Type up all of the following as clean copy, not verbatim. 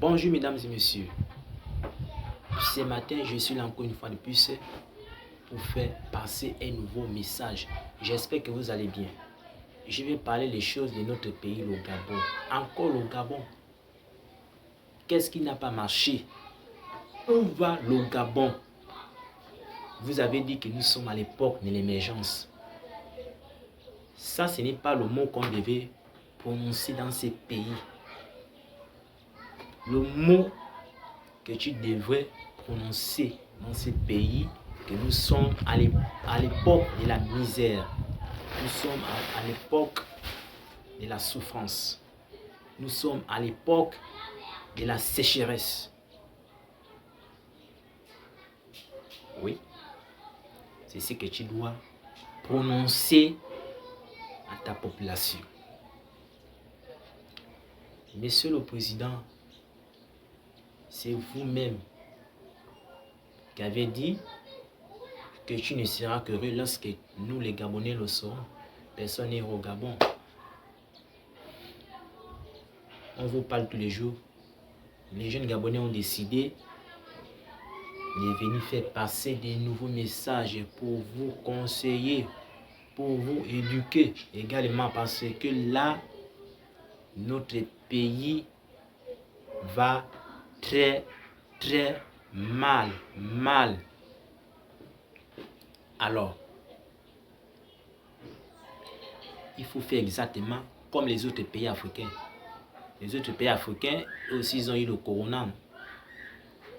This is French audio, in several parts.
Bonjour mesdames et messieurs. Ce matin, je suis là encore une fois de plus pour faire passer un nouveau message. J'espère que vous allez bien. Je vais parler des choses de notre pays, le Gabon. Encore le Gabon. Qu'est-ce qui n'a pas marché? Où va le Gabon? Vous avez dit que nous sommes à l'époque de l'émergence. Ça, ce n'est pas le mot qu'on devait prononcer dans ces pays. Le mot que tu devrais prononcer dans ces pays, que nous sommes à l'époque de la misère. Nous sommes à l'époque de la souffrance. Nous sommes à l'époque de la sécheresse. Oui, c'est ce que tu dois prononcer à ta population. Monsieur le Président, c'est vous-même qui avez dit que tu ne seras qu'heureux lorsque nous les Gabonais le serons. Personne n'est au Gabon. On vous parle tous les jours. Les jeunes Gabonais ont décidé de venir faire passer des nouveaux messages pour vous conseiller, pour vous éduquer également, parce que là, notre pays va très mal. Alors, il faut faire exactement comme les autres pays africains. Les autres pays africains aussi, ils ont eu le corona.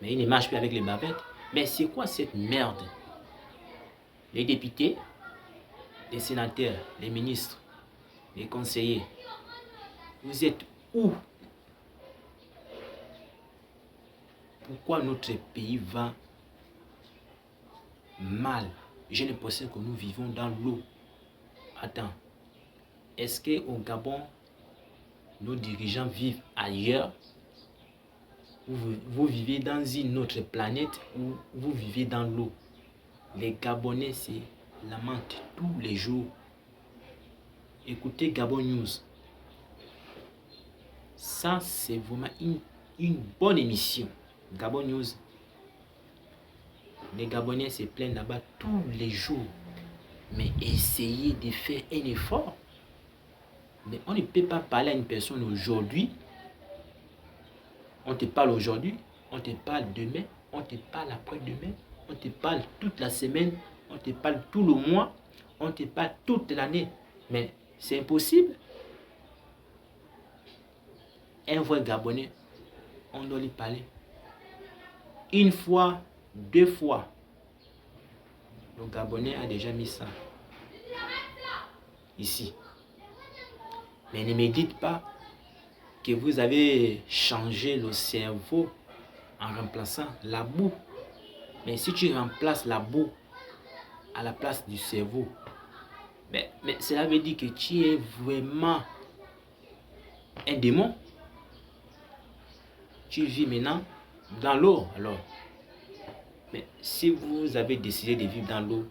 Mais ils ne marchent plus avec les bavettes. Mais c'est quoi cette merde? Les députés, les sénateurs, les ministres, les conseillers, vous êtes où? Pourquoi notre pays va mal? J'ai l'impression que nous vivons dans l'eau. Attends, est-ce qu'au Gabon, nos dirigeants vivent ailleurs? Vous vivez dans une autre planète ou vous vivez dans l'eau? Les Gabonais se lamentent tous les jours. Écoutez Gabon News. Ça, c'est vraiment une bonne émission. Gabon News. Les Gabonais se plaignent là-bas tous les jours. Mais essayez de faire un effort. Mais on ne peut pas parler à une personne aujourd'hui. On te parle aujourd'hui, on te parle demain, on te parle après-demain, on te parle toute la semaine, on te parle tout le mois, on te parle toute l'année. Mais c'est impossible. Un vrai Gabonais, on doit lui parler une fois, deux fois. Le Gabonais a déjà mis ça ici. Mais ne me dites pas que vous avez changé le cerveau en remplaçant la boue. Mais si tu remplaces la boue à la place du cerveau, mais cela veut dire que tu es vraiment un démon. Tu vis maintenant dans l'eau alors. Mais si vous avez décidé de vivre dans l'eau,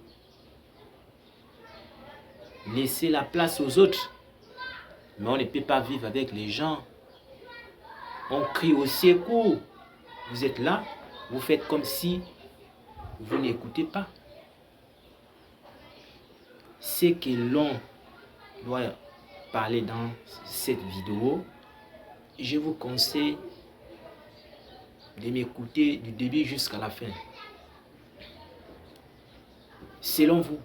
laissez la place aux autres. Mais on ne peut pas vivre avec les gens. On crie au secours. Vous êtes là, vous faites comme si vous n'écoutez pas. Ce que l'on doit parler dans cette vidéo, je vous conseille de m'écouter du début jusqu'à la fin. Selon vous,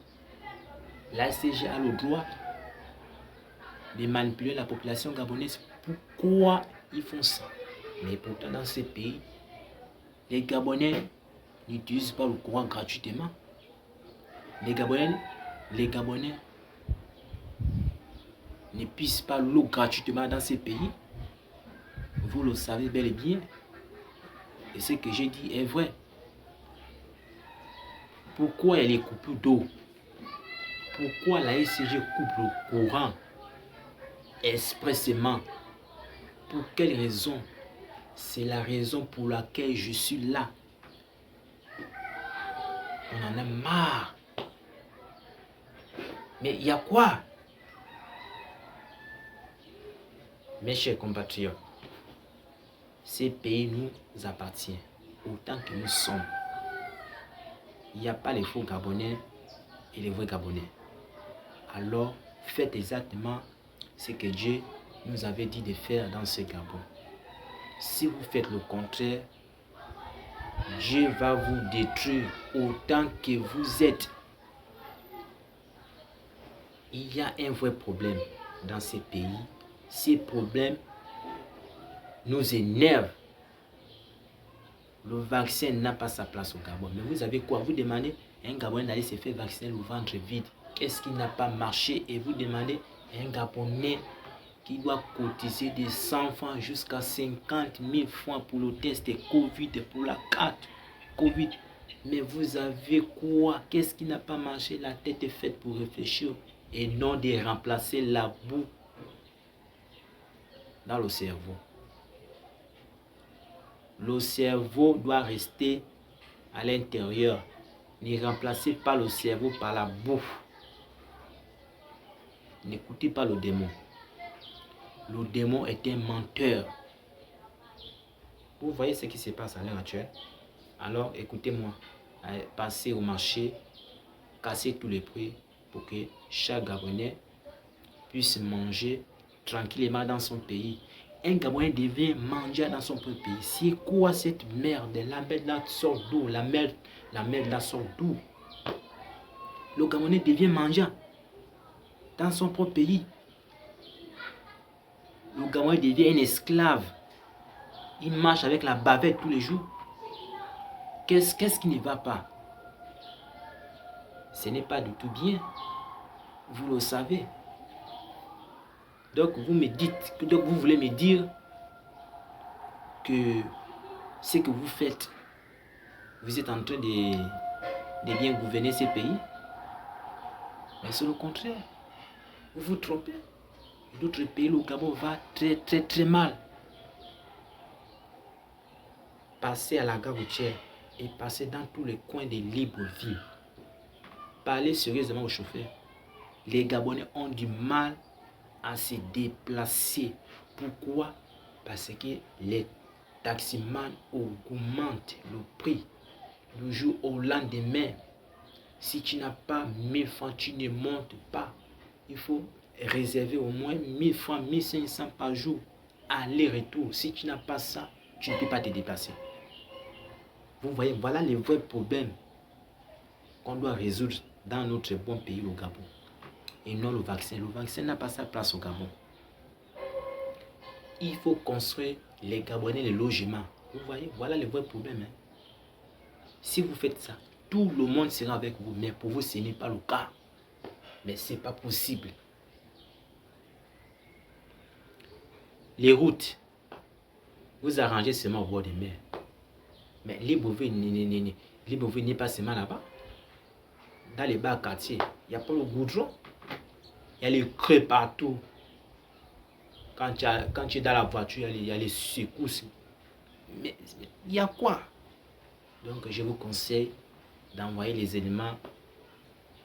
la SCG a le droit de manipuler la population gabonaise. Pourquoi ils font ça? Mais pourtant, dans ces pays, les Gabonais n'utilisent pas le courant gratuitement. Les Gabonais ne puissent pas l'eau gratuitement dans ces pays. Vous le savez bel et bien. Et ce que j'ai dit est vrai. Pourquoi il y a les coupures d'eau? Pourquoi la SCG coupe le courant expressément? Pour quelle raison? C'est la raison pour laquelle je suis là. On en a marre. Mais il y a quoi? Mes chers compatriotes, Ces pays nous appartiennent autant que nous sommes. Il n'y a pas les faux Gabonais et les vrais Gabonais. Alors, faites exactement ce que Dieu nous avait dit de faire dans ce Gabon. Si vous faites le contraire, Dieu va vous détruire autant que vous êtes. Il y a un vrai problème dans ces pays. Ces problèmes nous énervent. Le vaccin n'a pas sa place au Gabon. Mais vous avez quoi? Vous demandez à un Gabonais d'aller se faire vacciner le ventre vide. Qu'est-ce qui n'a pas marché? Et vous demandez à un Gabonais qui doit cotiser des 100 francs jusqu'à 50 000 francs pour le test Covid, pour la carte Covid. Mais vous avez quoi? Qu'est-ce qui n'a pas marché? La tête est faite pour réfléchir et non de remplacer la boue dans le cerveau. Le cerveau doit rester à l'intérieur. Ne remplacez pas le cerveau par la bouffe. N'écoutez pas le démon. Le démon est un menteur. Vous voyez ce qui se passe à l'heure actuelle? Alors écoutez-moi. Passez au marché, cassez tous les prix pour que chaque Gabonais puisse manger tranquillement dans son pays. Un Gabonais devient manger dans son propre pays. C'est quoi cette merde? La merde là sort d'où? La merde là sort d'où? Le Gabonais devient manger dans son propre pays. Le Gabonais devient un esclave. Il marche avec la bavette tous les jours. Qu'est-ce qui ne va pas? Ce n'est pas du tout bien. Vous le savez. Donc vous me dites, donc vous voulez me dire que ce que vous faites, vous êtes en train de bien gouverner ces pays. Mais c'est le contraire. Vous vous trompez. D'autres pays, le Gabon va très mal. Passez à la gare routière et passez dans tous les coins de Libreville. Parlez sérieusement aux chauffeurs. Les Gabonais ont du mal à se déplacer. Pourquoi? Parce que les taximans augmentent le prix du jour au lendemain. Si tu n'as pas 1000 francs, tu ne montes pas. Il faut réserver au moins 1000 francs, 1500 par jour. Aller-retour. Si tu n'as pas ça, tu ne peux pas te déplacer. Vous voyez, voilà les vrais problèmes qu'on doit résoudre dans notre bon pays, le Gabon. Et non le vaccin. Le vaccin n'a pas sa place au Gabon. Il faut construire les Gabonais, les logements. Vous voyez, voilà les vrais problèmes. Si vous faites ça, tout le monde sera avec vous. Mais pour vous, ce n'est pas le cas. Mais ce n'est pas possible. Les routes, vous arrangez seulement au bord des mers. Mais Libreville n'est pas seulement là-bas. Dans les bas quartiers, il n'y a pas le goudron. Il y a les creux partout. Quand tu es dans la voiture, il y a les secousses. Mais il y a quoi? Donc je vous conseille d'envoyer les éléments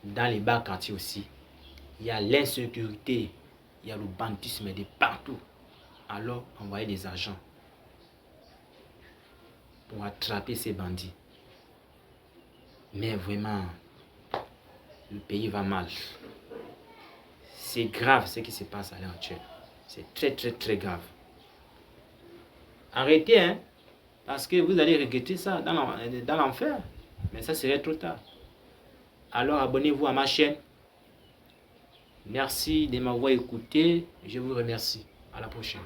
dans les bas quartiers aussi. Il y a l'insécurité, il y a le banditisme de partout. Alors envoyez des agents pour attraper ces bandits. Mais vraiment, le pays va mal. C'est grave ce qui se passe à l'heure actuelle. C'est très grave. Arrêtez, hein, parce que vous allez regretter ça dans l'enfer. Mais ça serait trop tard. Alors abonnez-vous à ma chaîne. Merci de m'avoir écouté. Je vous remercie. À la prochaine.